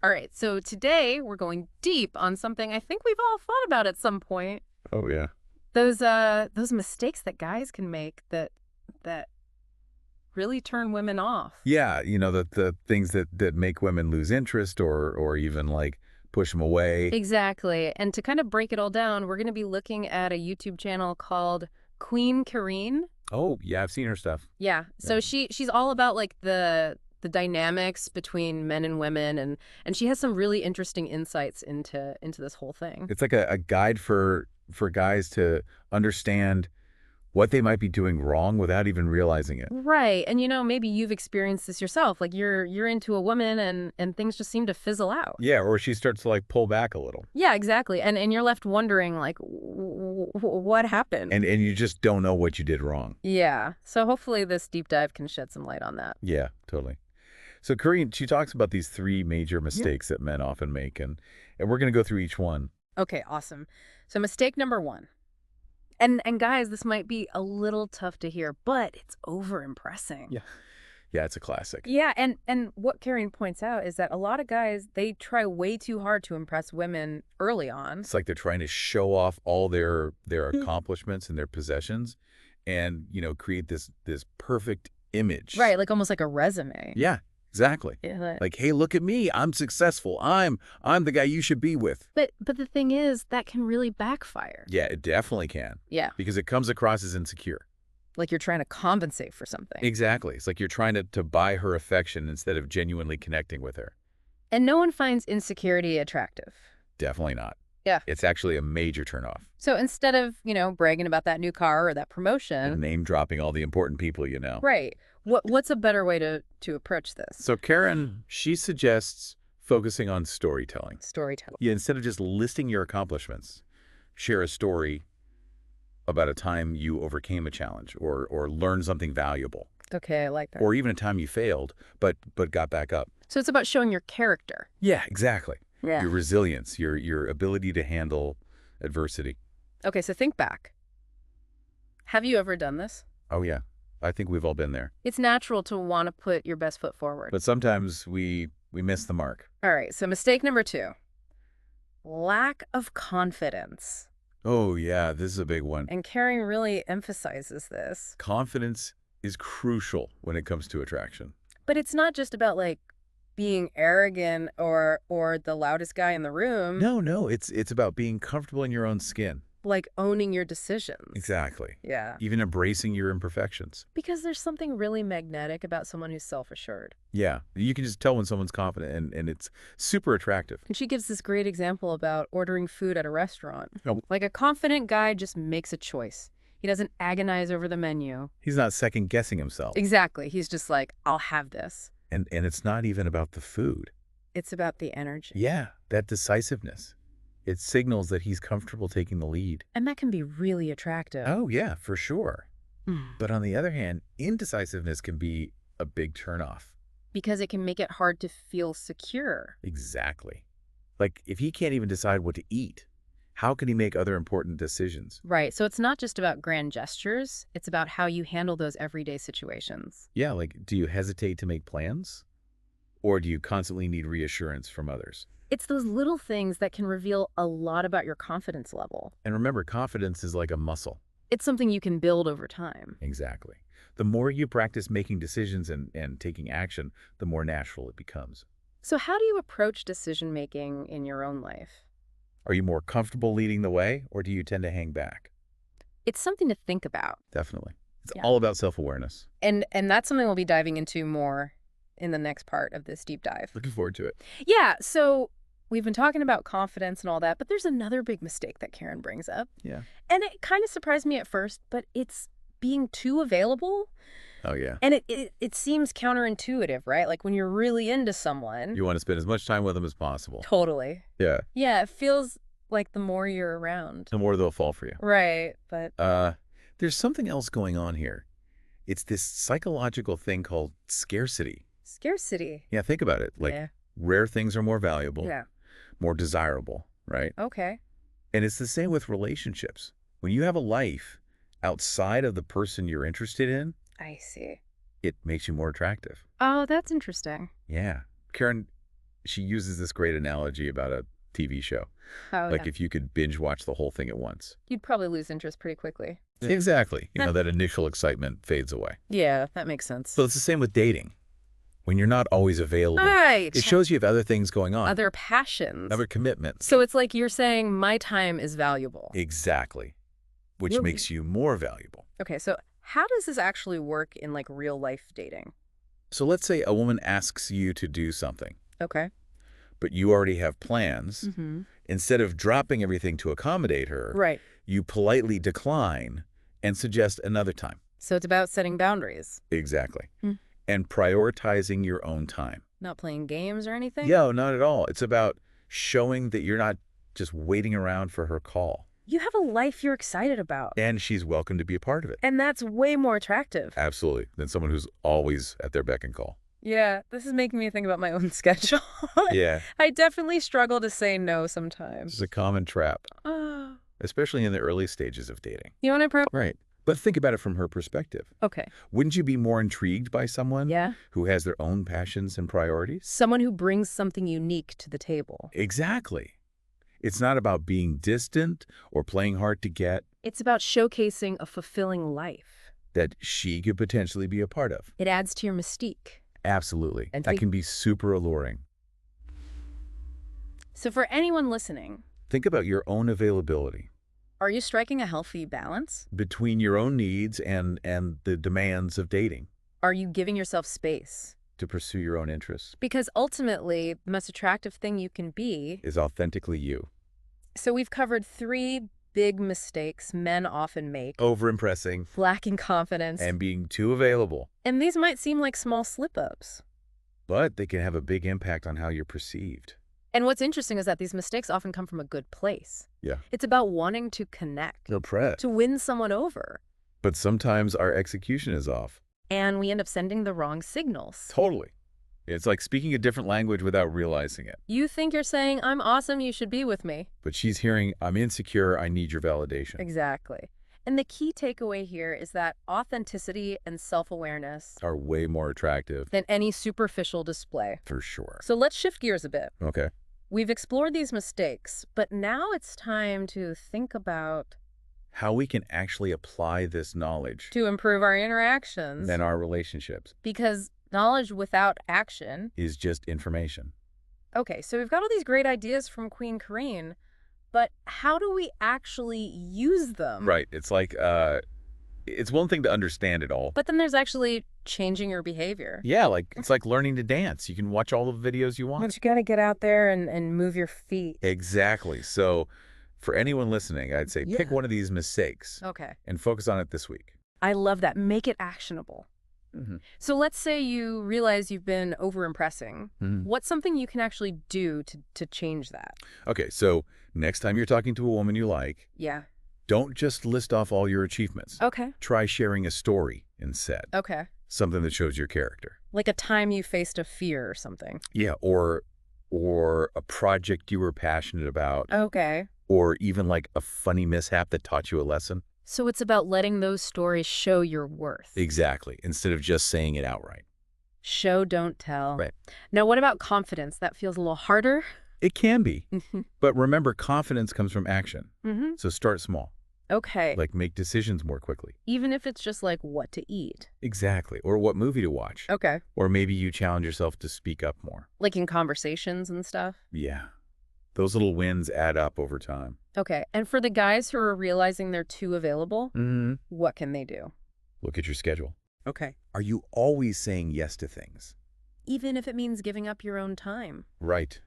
All right, so today we're going deep on something I think we've all thought about at some point. Oh, yeah. Those mistakes that guys can make that really turn women off. Yeah, the things that make women lose interest or even, like, push them away. Exactly. And to kind of break it all down, we're going to be looking at a YouTube channel called Queen Kareen. Oh, yeah, I've seen her stuff. Yeah. Yeah. So she's all about like the dynamics between men and women, and she has some really interesting insights into this whole thing. It's like a guide for guys to understand what they might be doing wrong without even realizing it. Right. And maybe you've experienced this yourself. Like you're into a woman and things just seem to fizzle out. Yeah, or she starts to, like, pull back a little. Yeah, exactly. And you're left wondering like what happened? And you just don't know what you did wrong. Yeah. So hopefully this deep dive can shed some light on that. Yeah, totally. So Korean, she talks about these three major mistakes that men often make, and we're going to go through each one. Okay, awesome. So mistake number 1. And guys, this might be a little tough to hear, but it's over impressing. Yeah. Yeah, it's a classic. Yeah, and what Karen points out is that a lot of guys, they try way too hard to impress women early on. It's like they're trying to show off all their accomplishments and their possessions and, create this perfect image. Right, like almost like a resume. Yeah, exactly. Yeah. Like, hey, look at me. I'm successful. I'm the guy you should be with. But the thing is, that can really backfire. Yeah, it definitely can. Yeah, Because it comes across as insecure. like you're trying to compensate for something. Exactly. It's like you're trying to buy her affection instead of genuinely connecting with her. And no one finds insecurity attractive. Definitely not. Yeah. It's actually a major turnoff. So instead of, bragging about that new car or that promotion, Name dropping all the important people you know. right, what's a better way to approach this? So Karen, she suggests focusing on storytelling. Storytelling. Yeah, instead of just listing your accomplishments, share a story about a time you overcame a challenge or learned something valuable, Okay, I like that. or even a time you failed but got back up. So it's about showing your character. Yeah, exactly. Yeah. Your resilience, your ability to handle adversity. Okay, so think back. Have you ever done this? Oh yeah, I think we've all been there. It's natural to want to put your best foot forward. But sometimes we miss the mark. All right, so mistake number 2. Lack of confidence. Oh yeah, this is a big one. And Karen really emphasizes this. Confidence is crucial when it comes to attraction. But it's not just about like being arrogant or the loudest guy in the room. No, it's about being comfortable in your own skin. Like owning your decisions. Exactly. Yeah. Even embracing your imperfections. Because there's something really magnetic about someone who's self-assured. Yeah, you can just tell when someone's confident, and it's super attractive. And she gives this great example about ordering food at a restaurant. Oh. Like a confident guy just makes a choice. He doesn't agonize over the menu. He's not second guessing himself. Exactly. He's just like, I'll have this. And it's not even about the food. It's about the energy. Yeah, that decisiveness. It signals that he's comfortable taking the lead. And that can be really attractive. Oh yeah, for sure. Mm. But on the other hand, indecisiveness can be a big turnoff. Because it can make it hard to feel secure. Exactly. Like, if he can't even decide what to eat, how can he make other important decisions? Right. So it's not just about grand gestures. It's about how you handle those everyday situations. Yeah, like, do you hesitate to make plans? Or do you constantly need reassurance from others? It's those little things that can reveal a lot about your confidence level. And remember, confidence is like a muscle. It's something you can build over time. Exactly. The more you practice making decisions and taking action, the more natural it becomes. So how do you approach decision-making in your own life? Are you more comfortable leading the way, or do you tend to hang back? It's something to think about. Definitely. It's Yeah. all about self-awareness. And that's something we'll be diving into more in the next part of this deep dive. Looking forward to it. Yeah, so we've been talking about confidence and all that, but there's another big mistake that Karen brings up. Yeah. And it kind of surprised me at first, but it's being too available. Oh, yeah. And it seems counterintuitive, right? Like when you're really into someone. You want to spend as much time with them as possible. Totally. Yeah. Yeah, it feels like the more you're around. The more they'll fall for you. Right, but There's something else going on here. It's this psychological thing called scarcity. scarcity. Yeah, think about it. Like, Yeah. rare things are more valuable, Yeah. more desirable, right? Okay. And it's the same with relationships. When you have a life outside of the person you're interested in, I see. it makes you more attractive. Oh, that's interesting. Yeah. Karen, she uses this great analogy about a TV show. Oh, Like yeah. if you could binge watch the whole thing at once. You'd probably lose interest pretty quickly. Exactly. That initial excitement fades away. Yeah, that makes sense. So it's the same with dating. When you're not always available, Right. it shows you have other things going on, Other passions. other commitments. So it's like you're saying my time is valuable. Exactly. Which Really? makes you more valuable. Okay, so how does this actually work in like real life dating? So let's say a woman asks you to do something, Okay. but you already have plans. Mm-hmm. Instead of dropping everything to accommodate her, Right. you politely decline and suggest another time. So it's about setting boundaries, Exactly. Hmm. And prioritizing your own time. not playing games or anything? Yeah, not at all. It's about showing that you're not just waiting around for her call. You have a life you're excited about. And she's welcome to be a part of it. And that's way more attractive. Absolutely. Than someone who's always at their beck and call. Yeah, this is making me think about my own schedule. Yeah. I definitely struggle to say no sometimes. It's a common trap, Oh. especially in the early stages of dating. You want to Right. But think about it from her perspective. Okay. Wouldn't you be more intrigued by someone Yeah. who has their own passions and priorities? Someone who brings something unique to the table. Exactly. It's not about being distant or playing hard to get It's about showcasing a fulfilling life. that she could potentially be a part of. It adds to your mystique. Absolutely. And That think- can be super alluring. So for anyone listening, Think about your own availability are you striking a healthy balance? between your own needs and the demands of dating Are you giving yourself space? to pursue your own interests Because ultimately, the most attractive thing you can be. is authentically you. So we've covered 3 big mistakes men often make. Over-impressing Lacking confidence. and being too available. And these might seem like small slip-ups. But they can have a big impact on how you're perceived. And what's interesting is that these mistakes often come from a good place. Yeah. It's about wanting to connect, No press. to win someone over. But sometimes our execution is off. And we end up sending the wrong signals. Totally. It's like speaking a different language without realizing it. You think you're saying, I'm awesome, you should be with me. But she's hearing, I'm insecure, I need your validation. Exactly. And the key takeaway here is that authenticity and self-awareness Are way more attractive, than any superficial display. for sure. So let's shift gears a bit. Okay. We've explored these mistakes, but now it's time to think about How we can actually apply this knowledge to improve our interactions. in our relationships Because knowledge without action. is just information. Okay, so we've got all these great ideas from Queen Karine, but how do we actually use them? Right. It's like, it's one thing to understand it all. But then there's actually changing your behavior. Yeah, like it's like learning to dance. You can watch all the videos you want. But you got to get out there and move your feet. Exactly. So for anyone listening, I'd say pick Yeah. one of these mistakes Okay. and focus on it this week. I love that. Make it actionable. Mm-hmm. So let's say you realize you've been over-impressing. What's something you can actually do to change that? Okay, so next time you're talking to a woman you like, Yeah. don't just list off all your achievements. Okay. Try sharing a story instead, Okay. something that shows your character. Like a time you faced a fear or something. Yeah, or a project you were passionate about, Okay. or even like a funny mishap that taught you a lesson. So it's about letting those stories show your worth. Exactly, instead of just saying it outright. Show, don't tell. Right. Now, what about confidence? That feels a little harder. It can be, Mm-hmm. but remember, confidence comes from action. So start small, Okay. like make decisions more quickly. Even if it's just like what to eat. Exactly, or what movie to watch. Okay. Or maybe you challenge yourself to speak up more. Like in conversations and stuff. Yeah. Those little wins add up over time. Okay. And for the guys who are realizing they're too available, what can they do? Look at your schedule. Okay. Are you always saying yes to things? Even if it means giving up your own time. Right.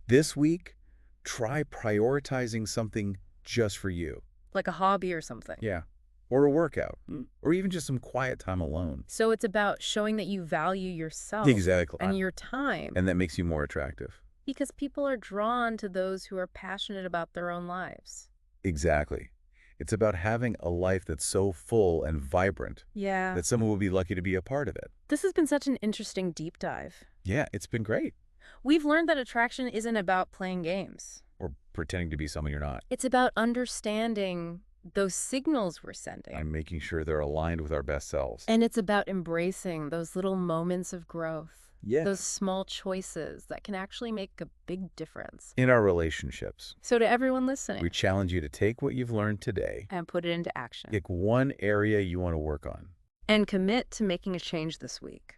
This week, try prioritizing something just for you. Like a hobby or something. Yeah. Or a workout. Or even just some quiet time alone. So it's about showing that you value yourself. Exactly. And your time. And that makes you more attractive. Because people are drawn to those who are passionate about their own lives. Exactly. It's about having a life that's so full and vibrant Yeah. that someone will be lucky to be a part of it. This has been such an interesting deep dive. Yeah, it's been great. We've learned that attraction isn't about playing games. Or pretending to be someone you're not. It's about understanding those signals we're sending. I'm making sure they're aligned with our best selves. And it's about embracing those little moments of growth. Yeah. Those small choices that can actually make a big difference. In our relationships, So to everyone listening, we challenge you to take what you've learned today, and put it into action. pick one area you want to work on. And commit to making a change this week.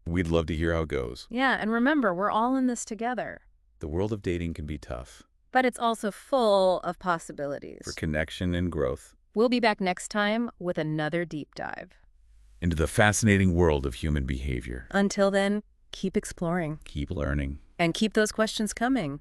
We'd love to hear how it goes. Yeah, and remember, we're all in this together. The world of dating can be tough. But it's also full of possibilities. For connection and growth. We'll be back next time with another deep dive. Into the fascinating world of human behavior. Until then, keep exploring. Keep learning. And keep those questions coming.